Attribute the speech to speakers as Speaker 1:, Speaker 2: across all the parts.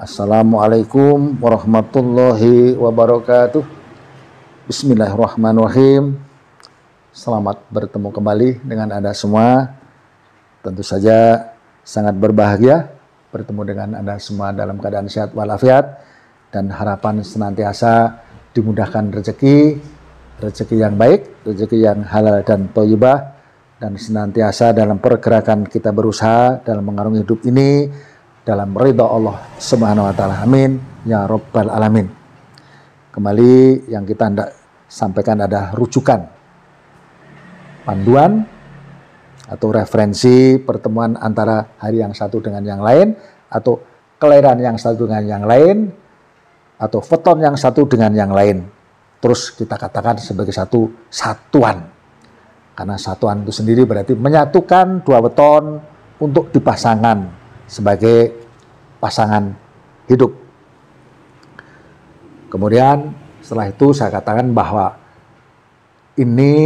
Speaker 1: Assalamualaikum warahmatullahi wabarakatuh. Bismillahirrahmanirrahim. Selamat bertemu kembali dengan Anda semua. Tentu saja sangat berbahagia bertemu dengan Anda semua dalam keadaan sehat walafiat, dan harapan senantiasa dimudahkan rezeki yang baik, rezeki yang halal dan thayyibah, dan senantiasa dalam pergerakan kita berusaha dalam mengarungi hidup ini dalam ridha Allah Subhanahu wa taala. Amin ya rabbal alamin. Kembali yang kita hendak sampaikan ada rujukan, panduan atau referensi pertemuan antara hari yang satu dengan yang lain, atau kelahiran yang satu dengan yang lain, atau weton yang satu dengan yang lain. Terus kita katakan sebagai satu satuan. Karena satuan itu sendiri berarti menyatukan dua weton untuk dipasangkan sebagai pasangan hidup. Kemudian setelah itu saya katakan bahwa ini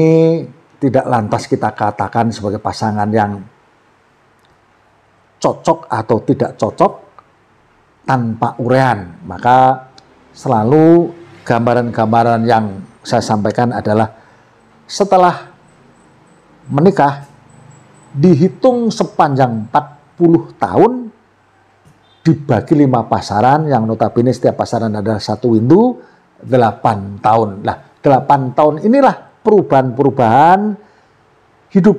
Speaker 1: tidak lantas kita katakan sebagai pasangan yang cocok atau tidak cocok tanpa uraian. Maka selalu gambaran-gambaran yang saya sampaikan adalah setelah menikah dihitung sepanjang 40 tahun dibagi 5 pasaran, yang notabene setiap pasaran adalah satu windu, 8 tahun. Nah, 8 tahun inilah perubahan-perubahan hidup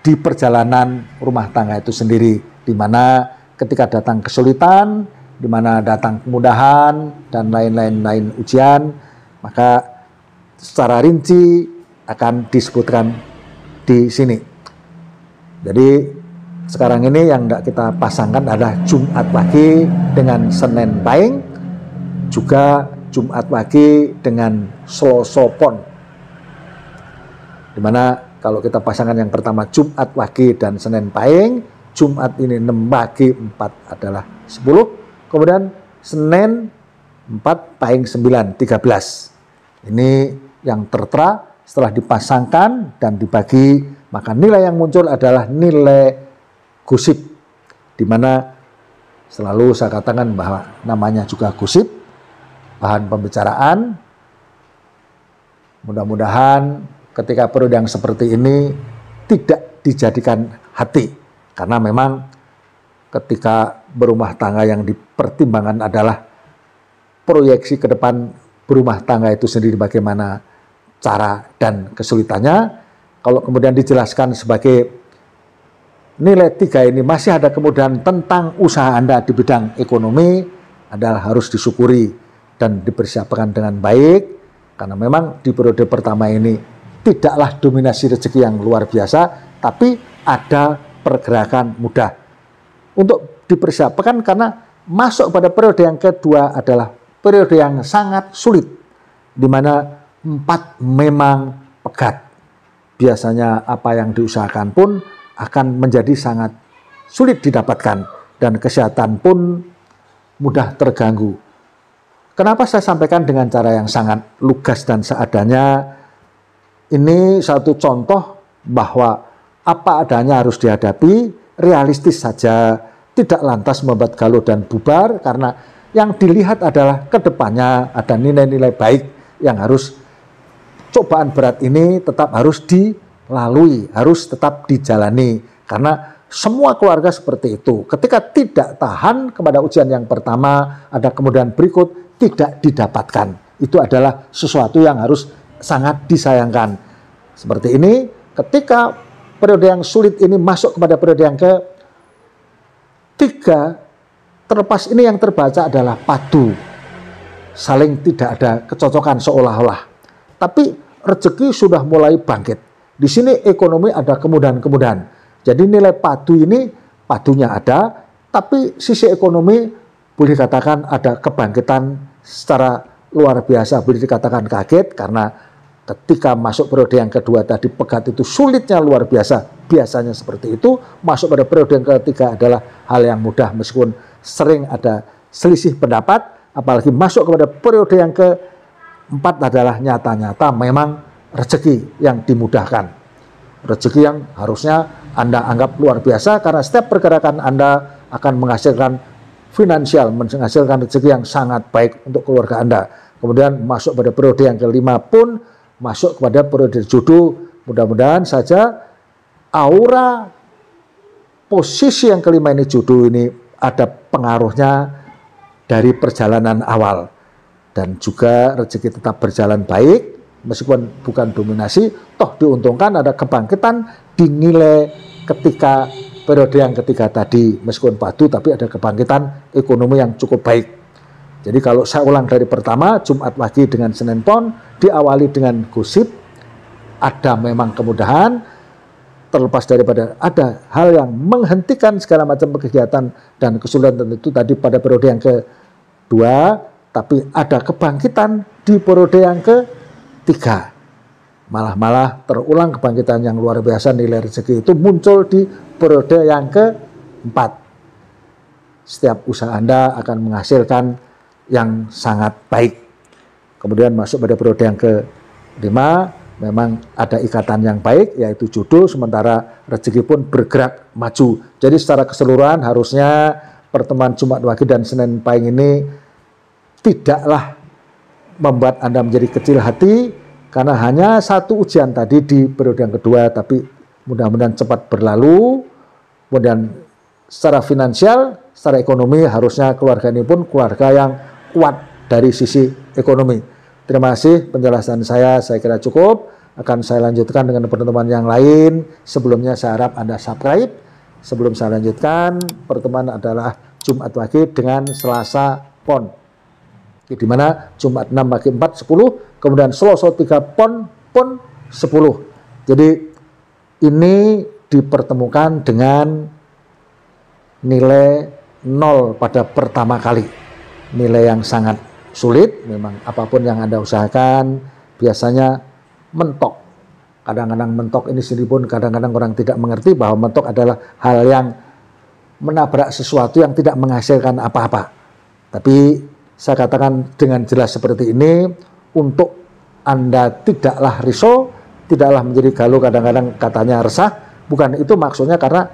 Speaker 1: di perjalanan rumah tangga itu sendiri, di mana ketika datang kesulitan, di mana datang kemudahan dan lain-lain ujian, maka secara rinci akan disebutkan di sini. Jadi sekarang ini yang tidak kita pasangkan adalah Jumat Wage dengan Senin Pahing, juga Jumat Wage dengan Selasa Pon. Dimana kalau kita pasangkan yang pertama Jumat Wage dan Senin Pahing, Jumat ini 6 Wage 4 adalah 10, kemudian Senin 4 Pahing 9 13. Ini yang tertera setelah dipasangkan dan dibagi, maka nilai yang muncul adalah nilai gosip, di mana selalu saya katakan bahwa namanya juga gosip, bahan pembicaraan. Mudah-mudahan ketika periode yang seperti ini tidak dijadikan hati, karena memang ketika berumah tangga yang dipertimbangkan adalah proyeksi ke depan berumah tangga itu sendiri, bagaimana cara dan kesulitannya. Kalau kemudian dijelaskan sebagai nilai 3 ini masih ada kemudian tentang usaha Anda di bidang ekonomi, adalah harus disyukuri dan dipersiapkan dengan baik, karena memang di periode pertama ini tidaklah dominasi rezeki yang luar biasa, tapi ada pergerakan mudah untuk dipersiapkan, karena masuk pada periode yang kedua adalah periode yang sangat sulit, di mana 4 memang pegat. Biasanya apa yang diusahakan pun akan menjadi sangat sulit didapatkan, dan kesehatan pun mudah terganggu. Kenapa saya sampaikan dengan cara yang sangat lugas dan seadanya? Ini satu contoh bahwa apa adanya harus dihadapi, realistis saja, tidak lantas membuat galau dan bubar, karena yang dilihat adalah kedepannya ada nilai-nilai baik yang harus, cobaan berat ini tetap harus dilalui, harus tetap dijalani, karena semua keluarga seperti itu. Ketika tidak tahan kepada ujian yang pertama, ada kemudian berikut tidak didapatkan. Itu adalah sesuatu yang harus sangat disayangkan. Seperti ini, ketika periode yang sulit ini masuk kepada periode yang ketiga, terlepas ini yang terbaca adalah padu, saling tidak ada kecocokan seolah-olah, tapi rezeki sudah mulai bangkit. Di sini ekonomi ada kemudahan-kemudahan. Jadi nilai padu ini, padunya ada, tapi sisi ekonomi boleh dikatakan ada kebangkitan secara luar biasa. Boleh dikatakan kaget, karena ketika masuk periode yang kedua tadi pegat itu sulitnya luar biasa. Biasanya seperti itu. Masuk pada periode yang ketiga adalah hal yang mudah, meskipun sering ada selisih pendapat. Apalagi masuk kepada periode yang keempat adalah nyata-nyata memang rezeki yang dimudahkan, rezeki yang harusnya Anda anggap luar biasa, karena setiap pergerakan Anda akan menghasilkan finansial, menghasilkan rezeki yang sangat baik untuk keluarga Anda. Kemudian masuk pada periode yang kelima pun masuk kepada periode jodoh. Mudah-mudahan saja aura posisi yang kelima ini, jodoh ini, ada pengaruhnya dari perjalanan awal. Dan juga rezeki tetap berjalan baik, meskipun bukan dominasi, toh diuntungkan ada kebangkitan dinilai ketika periode yang ketiga tadi, meskipun padu tapi ada kebangkitan ekonomi yang cukup baik. Jadi kalau saya ulang dari pertama, Jumat Wage dengan Senin Pon diawali dengan gosip, ada memang kemudahan, terlepas daripada ada hal yang menghentikan segala macam kegiatan dan kesulitan itu tadi pada periode yang kedua, tapi ada kebangkitan di periode yang ketiga. Malah terulang kebangkitan yang luar biasa, nilai rezeki itu muncul di periode yang keempat. Setiap usaha Anda akan menghasilkan yang sangat baik. Kemudian masuk pada periode yang kelima, memang ada ikatan yang baik, yaitu jodoh, sementara rezeki pun bergerak maju. Jadi secara keseluruhan harusnya pertemuan Jumat Wage dan Senin Pahing ini tidaklah membuat Anda menjadi kecil hati, karena hanya satu ujian tadi di periode yang kedua, tapi mudah-mudahan cepat berlalu. Kemudian secara finansial, secara ekonomi, harusnya keluarga ini pun keluarga yang kuat dari sisi ekonomi. Terima kasih penjelasan saya kira cukup. Akan saya lanjutkan dengan pertemuan yang lain. Sebelumnya saya harap Anda subscribe. Sebelum saya lanjutkan, pertemuan adalah Jumat Wage dengan Selasa Pon, di mana Jumat 6 Wage 4 10, kemudian Selasa 3 Pon 10. Jadi ini dipertemukan dengan nilai 0 pada pertama kali. Nilai yang sangat sulit, memang apapun yang Anda usahakan biasanya mentok. Kadang-kadang mentok ini sendiri pun kadang-kadang orang tidak mengerti bahwa mentok adalah hal yang menabrak sesuatu yang tidak menghasilkan apa-apa. Tapi saya katakan dengan jelas seperti ini, untuk Anda tidaklah risau, tidaklah menjadi galau, kadang-kadang katanya resah. Bukan itu maksudnya, karena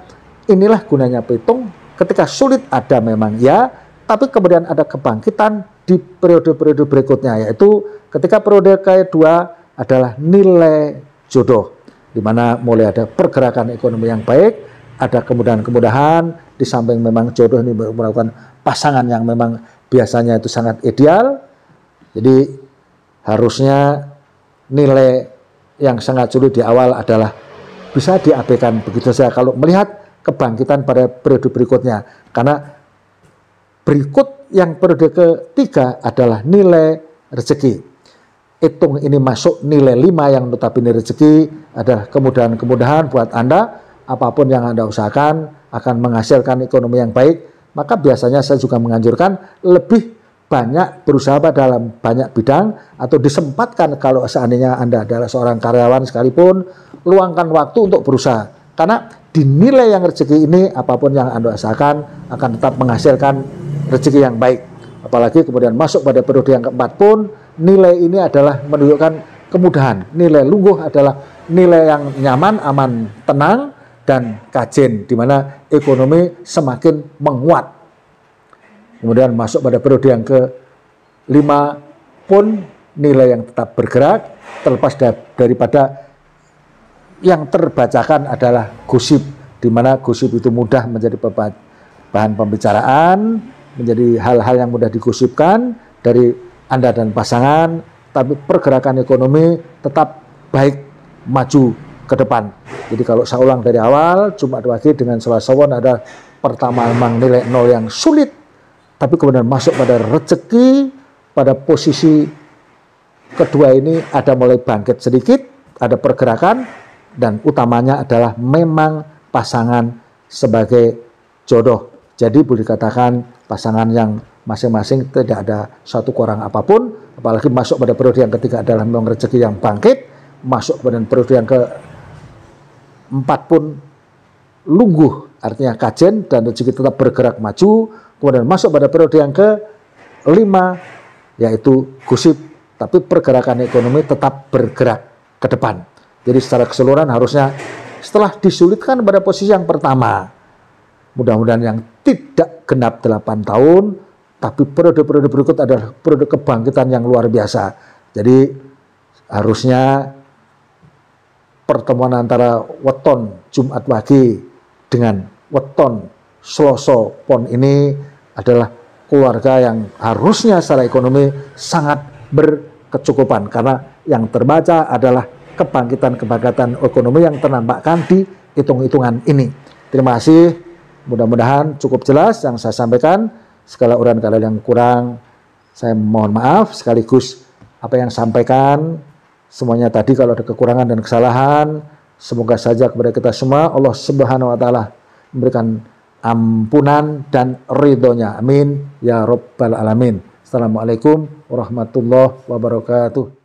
Speaker 1: inilah gunanya pitung. Ketika sulit ada memang ya, tapi kemudian ada kebangkitan di periode-periode berikutnya, yaitu ketika periode kedua adalah nilai jodoh, di mana mulai ada pergerakan ekonomi yang baik, ada kemudahan-kemudahan, di samping memang jodoh ini merupakan pasangan yang memang biasanya itu sangat ideal. Jadi harusnya nilai yang sangat sulit di awal adalah bisa diabaikan begitu saja kalau melihat kebangkitan pada periode berikutnya. Karena berikut yang periode ketiga adalah nilai rezeki. Hitung ini masuk nilai 5 yang notabene rezeki adalah kemudahan-kemudahan buat Anda. Apapun yang Anda usahakan akan menghasilkan ekonomi yang baik. Maka biasanya saya juga menganjurkan lebih banyak berusaha dalam banyak bidang, atau disempatkan kalau seandainya Anda adalah seorang karyawan sekalipun, luangkan waktu untuk berusaha. Karena di nilai yang rezeki ini, apapun yang Anda usahakan akan tetap menghasilkan rezeki yang baik. Apalagi kemudian masuk pada periode yang keempat pun, nilai ini adalah menunjukkan kemudahan. Nilai lungguh adalah nilai yang nyaman, aman, tenang, dan kajen, di mana ekonomi semakin menguat. Kemudian masuk pada periode yang ke-5 pun nilai yang tetap bergerak, terlepas daripada yang terbacakan adalah gosip, di mana gosip itu mudah menjadi bahan pembicaraan, menjadi hal-hal yang mudah digosipkan dari Anda dan pasangan, tapi pergerakan ekonomi tetap baik, maju ke depan. Jadi kalau saya ulang dari awal, Jumat Wage dengan Selasa Pon ada pertama memang nilai 0 yang sulit, tapi kemudian masuk pada rezeki, pada posisi kedua ini ada mulai bangkit sedikit, ada pergerakan, dan utamanya adalah memang pasangan sebagai jodoh. Jadi boleh dikatakan pasangan yang masing-masing tidak ada satu kurang apapun, apalagi masuk pada periode yang ketiga adalah memang rezeki yang bangkit, masuk pada periode yang keempat pun lungguh, artinya kajen dan rezeki tetap bergerak maju. Kemudian masuk pada periode yang kelima, yaitu gosip, tapi pergerakan ekonomi tetap bergerak ke depan. Jadi secara keseluruhan harusnya setelah disulitkan pada posisi yang pertama, mudah-mudahan yang tidak genap 8 tahun, tapi periode-periode berikut adalah periode kebangkitan yang luar biasa. Jadi harusnya pertemuan antara weton Jumat Wage dengan weton Selasa Pon ini adalah keluarga yang harusnya secara ekonomi sangat berkecukupan, karena yang terbaca adalah kebangkitan ekonomi yang ternampakkan di hitung-hitungan ini. Terima kasih, mudah-mudahan cukup jelas yang saya sampaikan. Segala uraian kalian yang kurang saya mohon maaf, sekaligus apa yang sampaikan semuanya tadi kalau ada kekurangan dan kesalahan, semoga saja kepada kita semua Allah Subhanahu wa taala memberikan ampunan dan ridhonya. Amin ya rabbal alamin. Assalamualaikum warahmatullahi wabarakatuh.